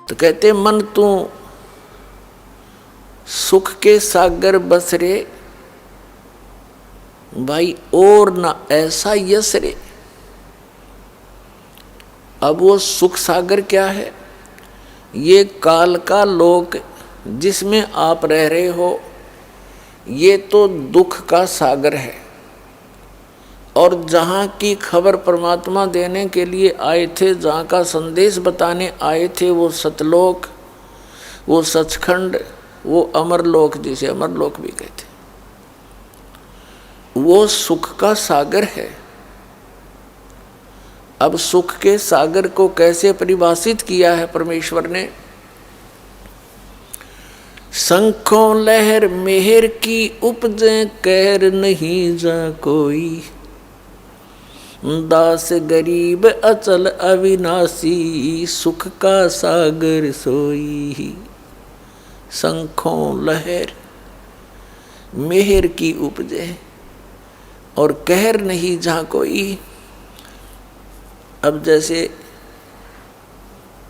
तो कहते मन तू सुख के सागर बस रे, भाई और ना ऐसा यश रे। अब वो सुख सागर क्या है? ये काल का लोक जिसमें आप रह रहे हो, ये तो दुख का सागर है। और जहाँ की खबर परमात्मा देने के लिए आए थे, जहाँ का संदेश बताने आए थे, वो सतलोक, वो सचखंड, वो अमरलोक, जिसे अमरलोक भी कहते, वो सुख का सागर है। अब सुख के सागर को कैसे परिभाषित किया है परमेश्वर ने? शंखों लहर मेहर की उपजे, कहर नहीं जा कोई, दास गरीब अचल अविनाशी, सुख का सागर सोई। शंखों लहर मेहर की उपजे और कहर नहीं जहाँ कोई। अब जैसे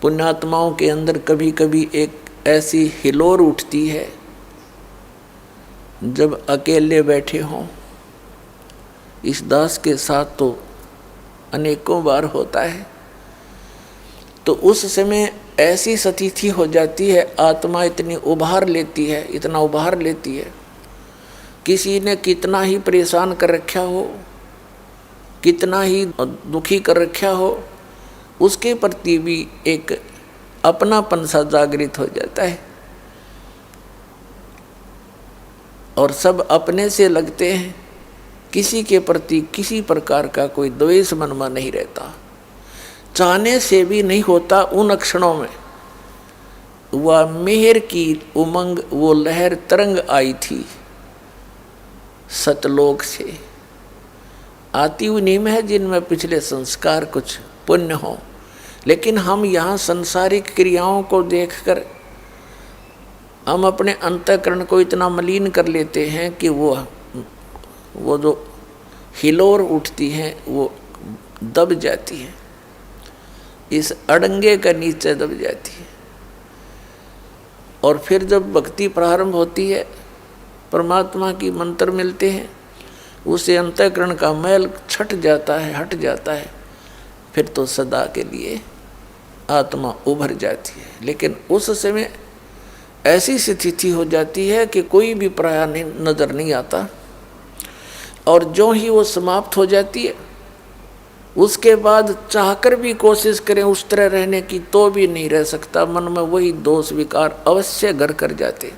पुण्यात्माओं के अंदर कभी कभी एक ऐसी हिलोर उठती है, जब अकेले बैठे हों, इस दास के साथ तो अनेकों बार होता है, तो उस समय ऐसी स्थिति हो जाती है, आत्मा इतनी उभार लेती है, इतना उभार लेती है, किसी ने कितना ही परेशान कर रखा हो, कितना ही दुखी कर रखा हो, उसके प्रति भी एक अपनापन सा जागृत हो जाता है और सब अपने से लगते हैं। किसी के प्रति किसी प्रकार का कोई द्वेष मन में नहीं रहता, चाहने से भी नहीं होता। उन क्षणों में वह मेहर की उमंग, वो लहर तरंग आई थी सतलोक से, आती उन्हीं में है जिनमें पिछले संस्कार कुछ पुण्य हो। लेकिन हम यहाँ संसारिक क्रियाओं को देखकर हम अपने अंतःकरण को इतना मलिन कर लेते हैं कि वो जो हिलोर उठती है वो दब जाती है, इस अड़ंगे का नीचे दब जाती है। और फिर जब भक्ति प्रारंभ होती है, परमात्मा की मंत्र मिलते हैं, उसे अंतःकरण का मैल छट जाता है, हट जाता है, फिर तो सदा के लिए आत्मा उभर जाती है। लेकिन उस समय ऐसी स्थिति हो जाती है कि कोई भी पराया नजर नहीं आता, और जो ही वो समाप्त हो जाती है, उसके बाद चाहकर भी कोशिश करें उस तरह रहने की तो भी नहीं रह सकता। मन में वही दोष विकार अवश्य घर कर जाते।